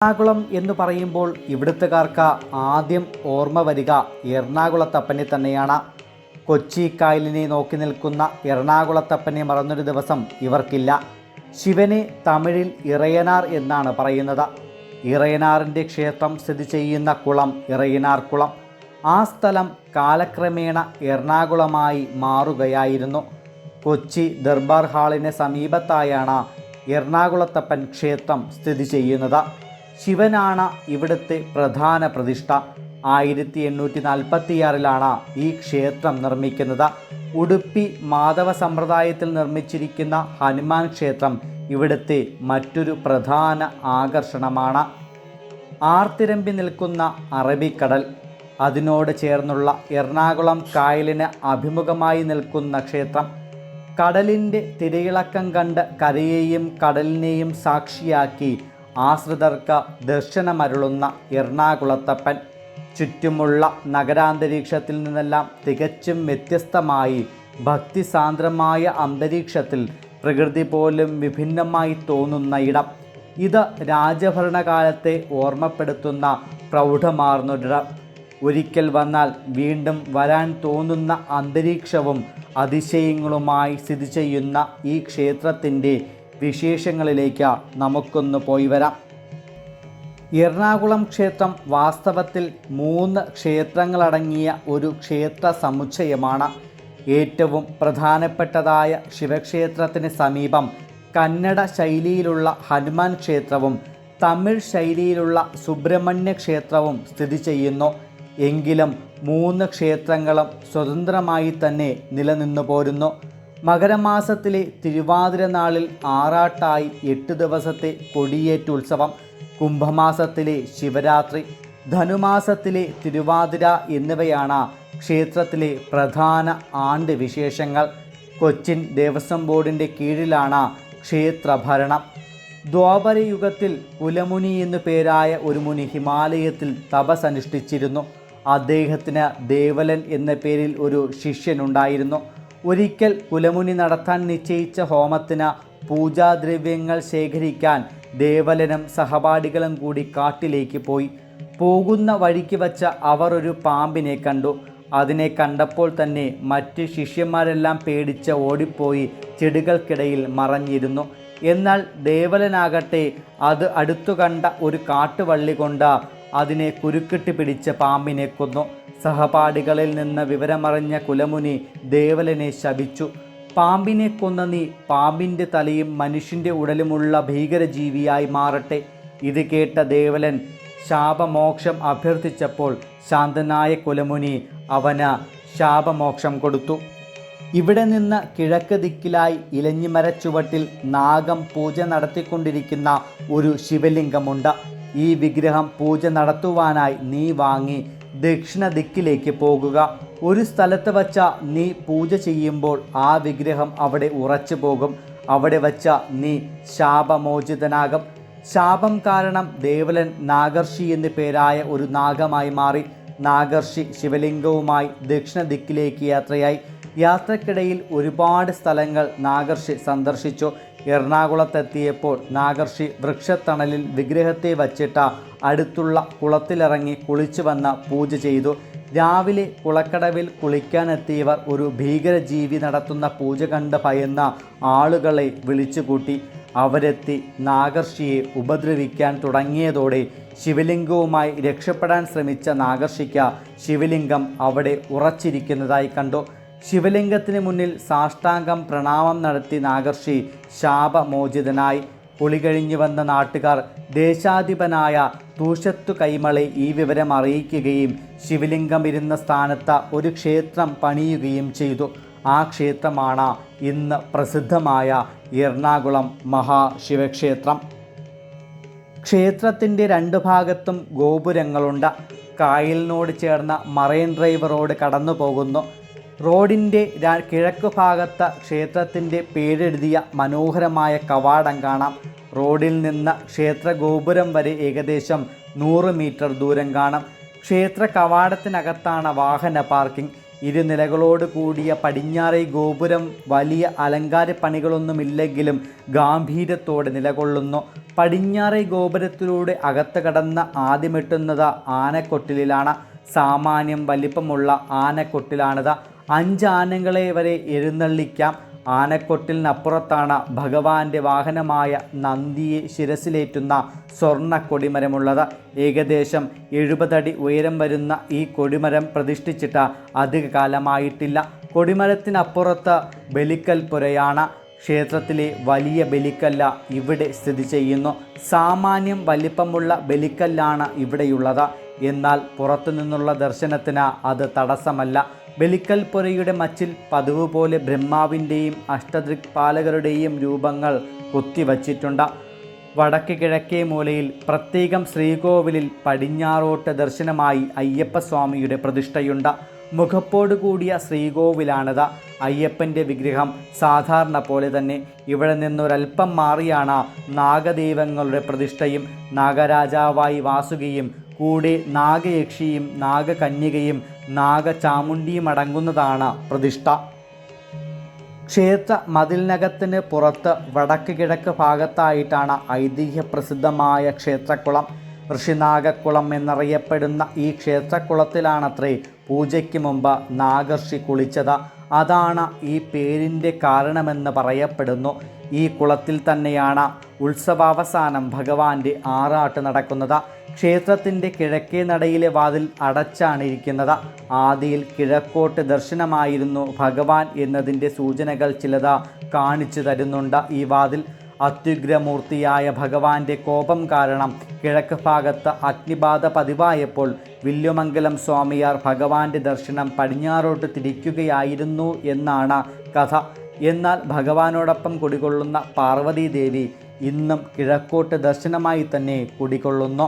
എറണാകുളം എന്ന് പറയുമ്പോൾ ഇവിടുത്തുകാർക്ക് ആദ്യം ഓർമ്മ വരിക എറണാകുളത്തപ്പനെ തന്നെയാണ്. കൊച്ചി കായലിനെ നോക്കി നിൽക്കുന്ന എറണാകുളത്തപ്പനെ മറന്നൊരു ദിവസം ഇവർക്കില്ല. ശിവനെ തമിഴിൽ ഇറയനാർ എന്നാണ് പറയുന്നത്. ഇറയനാറിൻ്റെ ക്ഷേത്രം സ്ഥിതി ചെയ്യുന്ന കുളം ഇറയനാർ കുളം. ആ സ്ഥലം കാലക്രമേണ എറണാകുളമായി മാറുകയായിരുന്നു. കൊച്ചി ദർബാർ ഹാളിന് സമീപത്തായാണ് എറണാകുളത്തപ്പൻ ക്ഷേത്രം സ്ഥിതി ചെയ്യുന്നത്. ശിവനാണ് ഇവിടുത്തെ പ്രധാന പ്രതിഷ്ഠ. 1846 ഈ ക്ഷേത്രം നിർമ്മിക്കുന്നത്. ഉടുപ്പി മാധവ സമ്പ്രദായത്തിൽ നിർമ്മിച്ചിരിക്കുന്ന ഹനുമാൻ ക്ഷേത്രം ഇവിടുത്തെ മറ്റൊരു പ്രധാന ആകർഷണമാണ്. ആർത്തിരമ്പി നിൽക്കുന്ന അറബിക്കടൽ, അതിനോട് ചേർന്നുള്ള എറണാകുളം കായലിന് അഭിമുഖമായി നിൽക്കുന്ന ക്ഷേത്രം. കടലിൻ്റെ തിരയിളക്കം കണ്ട് കരയെയും കടലിനെയും സാക്ഷിയാക്കി ആശ്രിതർക്ക് ദർശനമരുളുന്ന എറണാകുളത്തപ്പൻ. ചുറ്റുമുള്ള നഗരാന്തരീക്ഷത്തിൽ നിന്നെല്ലാം തികച്ചും വ്യത്യസ്തമായി ഭക്തിസാന്ദ്രമായ അന്തരീക്ഷത്തിൽ പ്രകൃതി പോലും വിഭിന്നമായി തോന്നുന്ന ഇടം. ഇത് രാജഭരണകാലത്തെ ഓർമ്മപ്പെടുത്തുന്ന പ്രൗഢമാർന്നൊരിടം. ഒരിക്കൽ വന്നാൽ വീണ്ടും വരാൻ തോന്നുന്ന അന്തരീക്ഷവും അതിശയങ്ങളുമായി സ്ഥിതി ചെയ്യുന്ന ഈ ക്ഷേത്രത്തിൻ്റെ വിശേഷങ്ങളിലേക്ക് നമുക്കൊന്ന് പോയി വരാം. എറണാകുളം ക്ഷേത്രം വാസ്തവത്തിൽ 3 ക്ഷേത്രങ്ങളടങ്ങിയ ഒരു ക്ഷേത്ര സമുച്ചയമാണ്. ഏറ്റവും പ്രധാനപ്പെട്ടതായ ശിവക്ഷേത്രത്തിന് സമീപം കന്നഡ ശൈലിയിലുള്ള ഹനുമാൻ ക്ഷേത്രവും തമിഴ് ശൈലിയിലുള്ള സുബ്രഹ്മണ്യ ക്ഷേത്രവും സ്ഥിതി ചെയ്യുന്നു. എങ്കിലും 3 ക്ഷേത്രങ്ങളും സ്വതന്ത്രമായി തന്നെ നിലനിന്നു പോരുന്നു. മകരമാസത്തിലെ തിരുവാതിര നാളിൽ ആറാട്ടായി 8 ദിവസത്തെ കൊടിയേറ്റുത്സവം, കുംഭമാസത്തിലെ ശിവരാത്രി, ധനുമാസത്തിലെ തിരുവാതിര എന്നിവയാണ് ക്ഷേത്രത്തിലെ പ്രധാന ആണ്ട് വിശേഷങ്ങൾ. കൊച്ചിൻ ദേവസ്വം ബോർഡിൻ്റെ കീഴിലാണ് ക്ഷേത്രഭരണം. ദ്വാപരയുഗത്തിൽ കുലമുനി എന്നു പേരായ ഒരു മുനി ഹിമാലയത്തിൽ തപസ്സനുഷ്ഠിച്ചിരുന്നു. അദ്ദേഹത്തിന് ദേവലൻ എന്ന പേരിൽ ഒരു ശിഷ്യനുണ്ടായിരുന്നു. ഒരിക്കൽ കുലമുനി നടത്താൻ നിശ്ചയിച്ച ഹോമത്തിന് പൂജാദ്രവ്യങ്ങൾ ശേഖരിക്കാൻ ദേവലനും സഹപാഠികളും കൂടി കാട്ടിലേക്ക് പോയി. പോകുന്ന വഴിക്ക് വച്ച അവർ ഒരു പാമ്പിനെ കണ്ടു. അതിനെ കണ്ടപ്പോൾ തന്നെ മറ്റ് ശിഷ്യന്മാരെല്ലാം പേടിച്ച് ഓടിപ്പോയി ചെടികൾക്കിടയിൽ മറഞ്ഞിരുന്നു. എന്നാൽ ദേവലനാകട്ടെ അത് അടുത്തു കണ്ട ഒരു കാട്ടുവള്ളി കൊണ്ട് അതിനെ കുരുക്കിട്ട് പിടിച്ച് പാമ്പിനെ കൊന്നു. സഹപാഠികളിൽ നിന്ന് വിവരമറിഞ്ഞ കുലമുനി ദേവലനെ ശപിച്ചു. പാമ്പിനെ കൊന്ന നീ പാമ്പിൻ്റെ തലയും മനുഷ്യൻ്റെ ഉടലുമുള്ള ഭീകരജീവിയായി മാറട്ടെ. ഇത് കേട്ട ദേവലൻ ശാപമോക്ഷം അഭ്യർത്ഥിച്ചപ്പോൾ ശാന്തനായ കുലമുനി അവന് ശാപമോക്ഷം കൊടുത്തു. ഇവിടെ നിന്ന് കിഴക്ക് ദിക്കിലായി ഇലഞ്ഞിമരച്ചുവട്ടിൽ നാഗം പൂജ നടത്തിക്കൊണ്ടിരിക്കുന്ന ഒരു ശിവലിംഗമുണ്ട്. ഈ വിഗ്രഹം പൂജ നടത്തുവാനായി നീ വാങ്ങി ദക്ഷിണ ദിക്കിലേക്ക് പോകുക. ഒരു സ്ഥലത്ത് വച്ച നീ പൂജ ചെയ്യുമ്പോൾ ആ വിഗ്രഹം അവിടെ ഉറച്ചു പോകും. അവിടെ വച്ച നീ ശാപമോചിതനാകും. ശാപം കാരണം ദേവലൻ നാഗർഷി എന്നു പേരായ ഒരു നാഗമായി മാറി. നാഗർഷി ശിവലിംഗവുമായി ദക്ഷിണ ദിക്കിലേക്ക് യാത്രയായി. യാത്രക്കിടയിൽ ഒരുപാട് സ്ഥലങ്ങൾ നാഗർഷി സന്ദർശിച്ചു. എറണാകുളത്തെത്തിയപ്പോൾ നാഗർഷി വൃക്ഷത്തണലിൽ വിഗ്രഹത്തെ വച്ചിട്ട് അടുത്തുള്ള കുളത്തിലിറങ്ങി കുളിച്ചു വന്ന് പൂജ ചെയ്തു. രാവിലെ കുളക്കടവിൽ കുളിക്കാനെത്തിയവർ ഒരു ഭീകരജീവി നടത്തുന്ന പൂജ കണ്ട് ഭയന്ന ആളുകളെ വിളിച്ചുകൂട്ടി. അവരെത്തി നാഗർഷിയെ ഉപദ്രവിക്കാൻ തുടങ്ങിയതോടെ ശിവലിംഗവുമായി രക്ഷപ്പെടാൻ ശ്രമിച്ച നാഗർഷിക്ക് ശിവലിംഗം അവിടെ ഉറച്ചിരിക്കുന്നതായി കണ്ടു. ശിവലിംഗത്തിന് മുന്നിൽ സാഷ്ടാംഗം പ്രണാമം നടത്തി നാഗർഷി ശാപമോചിതനായി. കുളി കഴിഞ്ഞു വന്ന നാട്ടുകാർ ദേശാധിപനായ തൂഷത്തു കൈമളെ ഈ വിവരം അറിയിക്കുകയും ശിവലിംഗം ഇരുന്ന സ്ഥാനത്ത് ഒരു ക്ഷേത്രം പണിയുകയും ചെയ്തു. ആ ക്ഷേത്രമാണ് ഇന്ന് പ്രസിദ്ധമായ എറണാകുളം മഹാശിവക്ഷേത്രം. ക്ഷേത്രത്തിൻ്റെ 2 ഭാഗത്തും ഗോപുരങ്ങളുണ്ട്. കായലിനോട് ചേർന്ന മറൈൻ ഡ്രൈവ് റോഡ് കടന്നു പോകുന്നു. റോഡിൻ്റെ കിഴക്ക് ഭാഗത്ത് ക്ഷേത്രത്തിൻ്റെ പേരെഴുതിയ മനോഹരമായ കവാടം കാണാം. റോഡിൽ നിന്ന് ക്ഷേത്ര ഗോപുരം വരെ ഏകദേശം 100 മീറ്റർ ദൂരം കാണാം. ക്ഷേത്ര കവാടത്തിനകത്താണ് വാഹന പാർക്കിംഗ്. ഇരുനിലകളോട് കൂടിയ പടിഞ്ഞാറേ ഗോപുരം വലിയ അലങ്കാര പണികളൊന്നുമില്ലെങ്കിലും ഗാംഭീര്യത്തോടെ നിലകൊള്ളുന്നു. പടിഞ്ഞാറേ ഗോപുരത്തിലൂടെ അകത്ത് കടന്ന് ആദ്യമെത്തുന്നത് ആനക്കൊട്ടിലാണ്. സാമാന്യം വലിപ്പമുള്ള ആനക്കൊട്ടിലാണിത്. 5 ആനകളെ വരെ എഴുന്നള്ളിക്കാം. ആനക്കൊട്ടിലിനപ്പുറത്താണ് ഭഗവാന്റെ വാഹനമായ നന്ദിയെ ശിരസിലേറ്റുന്ന സ്വർണ്ണ കൊടിമരമുള്ളത്. ഏകദേശം 70 അടി ഉയരം വരുന്ന ഈ കൊടിമരം പ്രതിഷ്ഠിച്ചിട്ട് അധിക കാലമായിട്ടില്ല. കൊടിമരത്തിനപ്പുറത്ത് ബലിക്കൽ പുരയാണ്. ക്ഷേത്രത്തിലെ വലിയ ബലിക്കല്ല് ഇവിടെ സ്ഥിതി ചെയ്യുന്നു. സാമാന്യം വലിപ്പമുള്ള ബലിക്കല്ലാണ് ഇവിടെയുള്ളത്. എന്നാൽ പുറത്തു നിന്നുള്ള ദർശനത്തിന് അത് തടസ്സമല്ല. ബലിക്കൽ പുരയുടെ മച്ചിൽ പതിവ് പോലെ ബ്രഹ്മാവിൻ്റെയും അഷ്ടദിക്പാലകരുടെയും രൂപങ്ങൾ കൊത്തിവച്ചിട്ടുണ്ട്. വടക്ക് കിഴക്കേ മൂലയിൽ പ്രത്യേകം ശ്രീകോവിലിൽ പടിഞ്ഞാറോട്ട് ദർശനമായി അയ്യപ്പസ്വാമിയുടെ പ്രതിഷ്ഠയുണ്ട്. മുഖപ്പോട് കൂടിയ ശ്രീകോവിലാണിത്. അയ്യപ്പൻ്റെ വിഗ്രഹം സാധാരണ പോലെ തന്നെ. ഇവിടെ നിന്നൊരൽപ്പം മാറിയാണ് നാഗദൈവങ്ങളുടെ പ്രതിഷ്ഠയും. നാഗരാജാവായി വാസുകിയും കൂടെ നാഗയക്ഷിയും നാഗകന്യകയും നാഗചാമുണ്ടിയും അടങ്ങുന്നതാണ് പ്രതിഷ്ഠ. ക്ഷേത്ര മതിലിനകത്തിന് പുറത്ത് വടക്ക് കിഴക്ക് ഭാഗത്തായിട്ടാണ് ഐതിഹ്യപ്രസിദ്ധമായ ക്ഷേത്രക്കുളം. ഋഷിനാഗക്കുളം എന്നറിയപ്പെടുന്ന ഈ ക്ഷേത്രക്കുളത്തിലാണത്രേ പൂജയ്ക്ക് മുമ്പ് നാഗർഷി കുളിച്ചത്. അതാണ് ഈ പേരിൻ്റെ കാരണമെന്ന് പറയപ്പെടുന്നു. ഈ കുളത്തിൽ തന്നെയാണ് ഉത്സവാവസാനം ഭഗവാന്റെ ആറാട്ട് നടക്കുന്നത്. ക്ഷേത്രത്തിൻ്റെ കിഴക്കേ നടയിലെ വാതിൽ അടച്ചാണ് ഇരിക്കുന്നത്. ആദിയിൽ കിഴക്കോട്ട് ദർശനമായിരുന്നു ഭഗവാൻ എന്നതിൻ്റെ സൂചനകൾ ചിലത് കാണിച്ചു തരുന്നുണ്ട്. ഈ വാതിൽ അത്യുഗ്രമൂർത്തിയായ ഭഗവാന്റെ കോപം കാരണം കിഴക്ക് ഭാഗത്ത് അഗ്നിബാധ പതിവായപ്പോൾ വില്ലുമംഗലം സ്വാമിയാർ ഭഗവാന്റെ ദർശനം പടിഞ്ഞാറോട്ട് തിരിക്കുകയായിരുന്നു എന്നാണ് കഥ. എന്നാൽ ഭഗവാനോടൊപ്പം കുടികൊള്ളുന്ന പാർവതീദേവി ഇന്നും കിഴക്കോട്ട് ദർശനമായി തന്നെ കുടികൊള്ളുന്നു.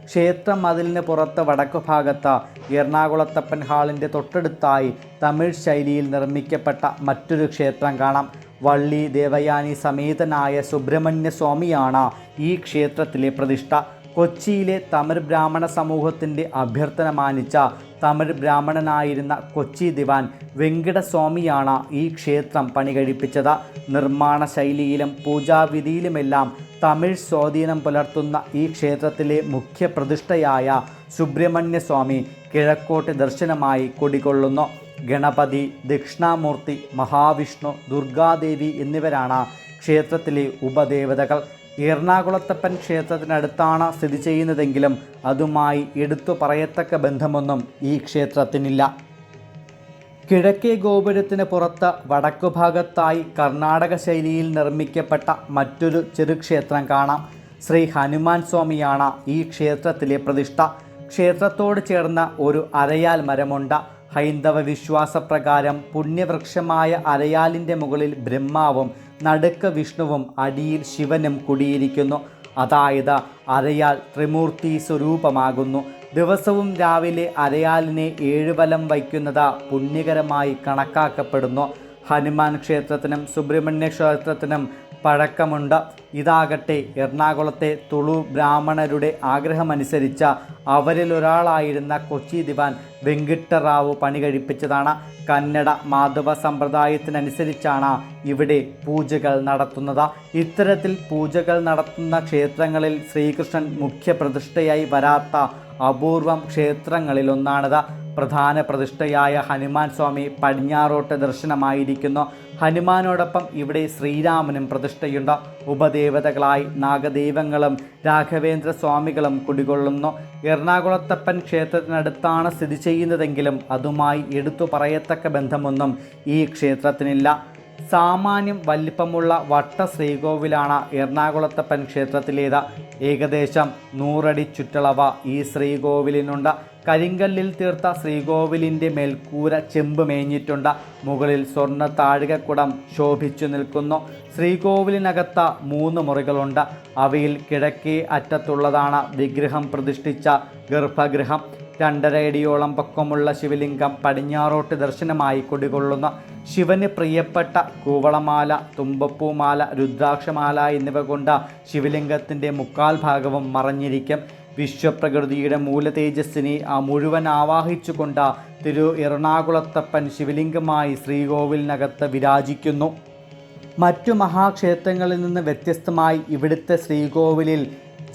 ക്ഷേത്രം മതിലിന് പുറത്ത് വടക്കു ഭാഗത്ത് എറണാകുളത്തപ്പൻ ഹാളിൻ്റെ തൊട്ടടുത്തായി തമിഴ് ശൈലിയിൽ നിർമ്മിക്കപ്പെട്ട മറ്റൊരു ക്ഷേത്രം കാണാം. വള്ളി ദേവയാനി സമേതനായ സുബ്രഹ്മണ്യ സ്വാമിയാണ് ഈ ക്ഷേത്രത്തിലെ പ്രതിഷ്ഠ. കൊച്ചിയിലെ തമിഴ് ബ്രാഹ്മണ സമൂഹത്തിൻ്റെ അഭ്യർത്ഥന മാനിച്ച തമിഴ് ബ്രാഹ്മണനായിരുന്ന കൊച്ചി ദിവാൻ വെങ്കിടസ്വാമിയാണ് ഈ ക്ഷേത്രം പണികഴിപ്പിച്ചത്. നിർമ്മാണ ശൈലിയിലും പൂജാവിധിയിലുമെല്ലാം തമിഴ് സ്വാധീനം പുലർത്തുന്ന ഈ ക്ഷേത്രത്തിലെ മുഖ്യ പ്രതിഷ്ഠയായ സുബ്രഹ്മണ്യ സ്വാമി കിഴക്കോട്ട് ദർശനമായി കുടികൊള്ളുന്നു. ഗണപതി, ദക്ഷിണാമൂർത്തി, മഹാവിഷ്ണു, ദുർഗാദേവി എന്നിവരാണ് ക്ഷേത്രത്തിലെ ഉപദേവതകൾ. എറണാകുളത്തപ്പൻ ക്ഷേത്രത്തിനടുത്താണ് സ്ഥിതി ചെയ്യുന്നതെങ്കിലും അതുമായി എടുത്തു പറയത്തക്ക ബന്ധമൊന്നും ഈ ക്ഷേത്രത്തിനില്ല. കിഴക്കേ ഗോപുരത്തിന് പുറത്ത് വടക്കുഭാഗത്തായി കർണാടക ശൈലിയിൽ നിർമ്മിക്കപ്പെട്ട മറ്റൊരു ചെറുക്ഷേത്രം കാണാം. ശ്രീ ഹനുമാൻ സ്വാമിയാണ് ഈ ക്ഷേത്രത്തിലെ പ്രതിഷ്ഠ. ക്ഷേത്രത്തോട് ചേർന്ന ഒരു അരയാൽ മരമുണ്ട്. ഹൈന്ദവ വിശ്വാസപ്രകാരം പുണ്യവൃക്ഷമായ അരയാലിൻ്റെ മുകളിൽ ബ്രഹ്മാവും നടുക്ക് വിഷ്ണുവും അടിയിൽ ശിവനും കുടിയിരിക്കുന്നു. അതായത് അരയാൽ ത്രിമൂർത്തി സ്വരൂപമാകുന്നു. ദിവസവും രാവിലെ അരയാലിനെ 7 വലം വയ്ക്കുന്നത് പുണ്യകരമായി കണക്കാക്കപ്പെടുന്നു. ഹനുമാൻ ക്ഷേത്രത്തിനും സുബ്രഹ്മണ്യ ക്ഷേത്രത്തിനും പഴക്കമുണ്ട്. ഇതാകട്ടെ എറണാകുളത്തെ തുളു ബ്രാഹ്മണരുടെ ആഗ്രഹമനുസരിച്ച് അവരിലൊരാളായിരുന്ന കൊച്ചി ദിവാൻ വെങ്കിട്ടറാവു പണി കഴിപ്പിച്ചതാണ്. കന്നഡ മാധവ സമ്പ്രദായത്തിനനുസരിച്ചാണ് ഇവിടെ പൂജകൾ നടത്തുന്നത്. ഇത്തരത്തിൽ പൂജകൾ നടത്തുന്ന ക്ഷേത്രങ്ങളിൽ ശ്രീകൃഷ്ണൻ മുഖ്യ പ്രതിഷ്ഠയായി വരാത്ത അപൂർവം ക്ഷേത്രങ്ങളിലൊന്നാണിത്. പ്രധാന പ്രതിഷ്ഠയായ ഹനുമാൻ സ്വാമി പടിഞ്ഞാറോട്ട് ദർശനമായിരിക്കുന്നു. ഹനുമാനോടൊപ്പം ഇവിടെ ശ്രീരാമനും പ്രതിഷ്ഠയുണ്ട്. ഉപദേവതകളായി നാഗദൈവങ്ങളും രാഘവേന്ദ്ര സ്വാമികളും കുടികൊള്ളുന്നു. എറണാകുളത്തപ്പൻ ക്ഷേത്രത്തിനടുത്താണ് സ്ഥിതി ചെയ്യുന്നതെങ്കിലും അതുമായി എടുത്തു പറയത്തക്ക ബന്ധമൊന്നും ഈ ക്ഷേത്രത്തിനില്ല. സാമാന്യം വലിപ്പമുള്ള വട്ട ശ്രീകോവിലാണ് എറണാകുളത്തപ്പൻ ക്ഷേത്രത്തിലേത്. ഏകദേശം 100 അടി ചുറ്റളവ് ഈ ശ്രീകോവിലിനുണ്ട്. കരിങ്കല്ലിൽ തീർത്ത ശ്രീകോവിലിൻ്റെ മേൽക്കൂര ചെമ്പ് മേഞ്ഞിട്ടുണ്ട്. മുകളിൽ സ്വർണ്ണ താഴികക്കുടം ശോഭിച്ചു നിൽക്കുന്നു. ശ്രീകോവിലിനകത്ത് 3 മുറികളുണ്ട്. അവയിൽ കിഴക്കേ അറ്റത്തുള്ളതാണ് വിഗ്രഹം പ്രതിഷ്ഠിച്ച ഗർഭഗൃഹം. 2.5 അടിയോളം പൊക്കമുള്ള ശിവലിംഗം പടിഞ്ഞാറോട്ട് ദർശനമായി കുടികൊള്ളുന്നു. ശിവന് പ്രിയപ്പെട്ട കൂവളമാല, തുമ്പപ്പൂമാല, രുദ്രാക്ഷമാല എന്നിവ കൊണ്ട് ശിവലിംഗത്തിൻ്റെ 3/4 ഭാഗവും മറഞ്ഞിരിക്കും. വിശ്വപ്രകൃതിയുടെ മൂലതേജസ്സിനെ മുഴുവൻ ആവാഹിച്ചുകൊണ്ട് എറണാകുളത്തപ്പൻ ശിവലിംഗമായി ശ്രീകോവിലിനകത്ത് വിരാജിക്കുന്നു. മറ്റു മഹാക്ഷേത്രങ്ങളിൽ നിന്ന് വ്യത്യസ്തമായി ഇവിടുത്തെ ശ്രീകോവിലിൽ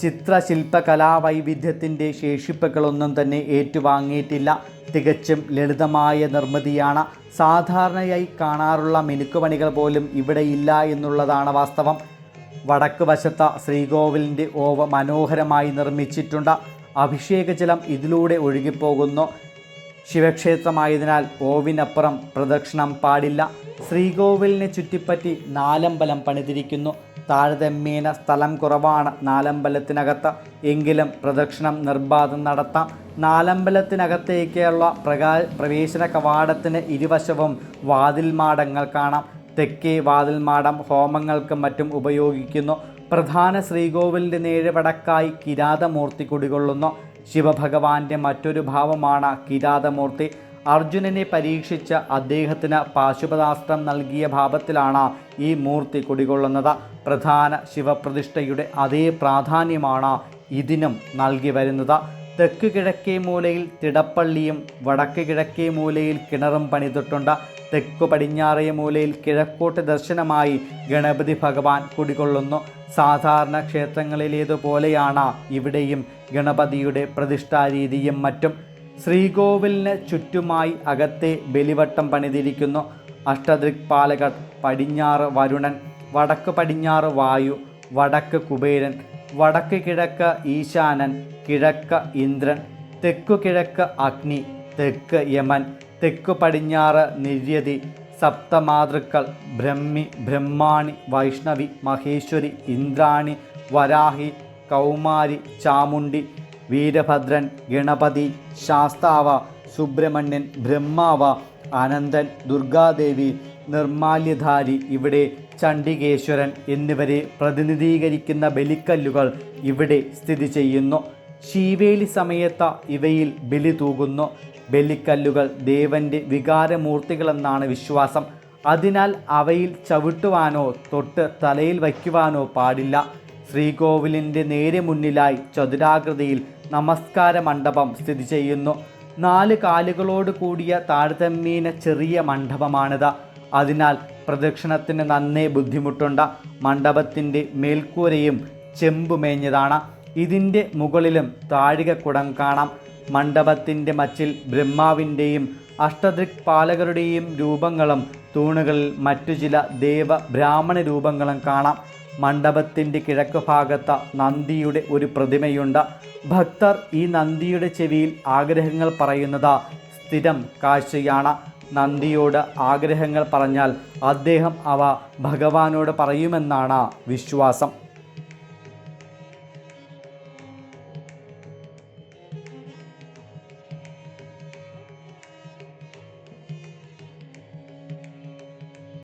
ചിത്രശില്പകലാവൈവിധ്യത്തിൻ്റെ ശേഷിപ്പുകളൊന്നും തന്നെ ഏറ്റുവാങ്ങിയിട്ടില്ല. തികച്ചും ലളിതമായ നിർമ്മിതിയാണ്. സാധാരണയായി കാണാറുള്ള മിനുക്കുപണികൾ പോലും ഇവിടെ ഇല്ല എന്നുള്ളതാണ് വാസ്തവം. വടക്ക് വശത്ത ശ്രീകോവിലിൻ്റെ ഓവ മനോഹരമായി നിർമ്മിച്ചിട്ടുണ്ട്. അഭിഷേകജലം ഇതിലൂടെ ഒഴുകിപ്പോകുന്നു. ശിവക്ഷേത്രമായതിനാൽ ഓവിനപ്പുറം പ്രദക്ഷിണം പാടില്ല. ശ്രീകോവിലിനെ ചുറ്റിപ്പറ്റി നാലമ്പലം പണിതിരിക്കുന്നു. താരതമ്യേന സ്ഥലം കുറവാണ് നാലമ്പലത്തിനകത്ത്. എങ്കിലും പ്രദക്ഷിണം നിർബാധം നടത്താം. നാലമ്പലത്തിനകത്തേക്കുള്ള പ്രവേശന കവാടത്തിന് ഇരുവശവും വാതിൽമാടങ്ങൾ കാണാം. തെക്കേ വാതിൽമാടം ഹോമങ്ങൾക്കും മറ്റും ഉപയോഗിക്കുന്നു. പ്രധാന ശ്രീകോവിലിൻ്റെ നേരെ വടക്കായി കിരാതമൂർത്തി കുടികൊള്ളുന്നു. ശിവഭഗവാന്റെ മറ്റൊരു ഭാവമാണ് കിരാതമൂർത്തി. അർജുനനെ പരീക്ഷിച്ച് അദ്ദേഹത്തിന് പാശുപതാസ്ത്രം നൽകിയ ഭാവത്തിലാണ് ഈ മൂർത്തി കുടികൊള്ളുന്നത്. പ്രധാന ശിവപ്രതിഷ്ഠയുടെ അതേ പ്രാധാന്യമാണ് ഇതിനും നൽകി വരുന്നത്. തെക്ക് കിഴക്കേ മൂലയിൽ തിടപ്പള്ളിയും വടക്ക് കിഴക്കേ മൂലയിൽ കിണറും പണിതിട്ടുണ്ട്. തെക്കു പടിഞ്ഞാറേ മൂലയിൽ കിഴക്കോട്ട് ദർശനമായി ഗണപതി ഭഗവാൻ കുടികൊള്ളുന്നു. സാധാരണ ക്ഷേത്രങ്ങളിലേതുപോലെയാണ് ഇവിടെയും ഗണപതിയുടെ പ്രതിഷ്ഠാരീതിയും മറ്റും. ശ്രീകോവിലിന് ചുറ്റുമായി അകത്തെ ബലിവട്ടം പണിതിരിക്കുന്നു. അഷ്ടദിക്പാലകർ: പടിഞ്ഞാറ് വരുണൻ, വടക്ക് പടിഞ്ഞാറ് വായു, വടക്ക് കുബേരൻ, വടക്ക് കിഴക്ക് ഈശാനൻ, കിഴക്ക് ഇന്ദ്രൻ, തെക്കു കിഴക്ക് അഗ്നി, തെക്ക് യമൻ, തെക്കു പടിഞ്ഞാറ് നിര്യതി. സപ്തമാതൃക്കൾ: ബ്രഹ്മി, ബ്രഹ്മാണി, വൈഷ്ണവി, മഹേശ്വരി, ഇന്ദ്രാണി, വരാഹി, കൗമാരി, ചാമുണ്ഡി, വീരഭദ്രൻ, ഗണപതി, ശാസ്താവ്, സുബ്രഹ്മണ്യൻ, ബ്രഹ്മാവ്, അനന്തൻ, ദുർഗാദേവി, നിർമാല്യധാരി, ഇവിടെ ചണ്ഡികേശ്വരൻ എന്നിവരെ പ്രതിനിധീകരിക്കുന്ന ബലിക്കല്ലുകൾ ഇവിടെ സ്ഥിതി ചെയ്യുന്നു. ശീവേലി സമയത്ത് ഇവയിൽ ബലി തൂകുന്നു. ബലിക്കല്ലുകൾ ദേവൻ്റെ വികാരമൂർത്തികളെന്നാണ് വിശ്വാസം. അതിനാൽ അവയിൽ ചവിട്ടുവാനോ തൊട്ട് തലയിൽ വയ്ക്കുവാനോ പാടില്ല. ശ്രീകോവിലിൻ്റെ നേരെ മുന്നിലായി ചതുരാകൃതിയിൽ നമസ്കാര മണ്ഡപം സ്ഥിതി ചെയ്യുന്നു. 4 കാലുകളോട് കൂടിയ താരതമ്യേന ചെറിയ മണ്ഡപമാണിത്. അതിനാൽ പ്രദക്ഷിണത്തിന് നന്നേ ബുദ്ധിമുട്ടുണ്ട്. മണ്ഡപത്തിൻ്റെ മേൽക്കൂരയും ചെമ്പുമേഞ്ഞതാണ്. ഇതിൻ്റെ മുകളിലും താഴികക്കുടം കാണാം. മണ്ഡപത്തിൻ്റെ മച്ചിൽ ബ്രഹ്മാവിൻ്റെയും അഷ്ടദിക്പാലകരുടെയും രൂപങ്ങളും തൂണുകളിൽ മറ്റു ചില ബ്രാഹ്മണ രൂപങ്ങളും കാണാം. മണ്ഡപത്തിൻ്റെ കിഴക്ക് ഭാഗത്ത് നന്ദിയുടെ ഒരു പ്രതിമയുണ്ട്. ഭക്തർ ഈ നന്ദിയുടെ ചെവിയിൽ ആഗ്രഹങ്ങൾ പറയുന്നത് സ്ഥിരം കാഴ്ചയാണ്. നന്ദിയോട് ആഗ്രഹങ്ങൾ പറഞ്ഞാൽ അദ്ദേഹം അവ ഭഗവാനോട് പറയുമെന്നാണ് വിശ്വാസം.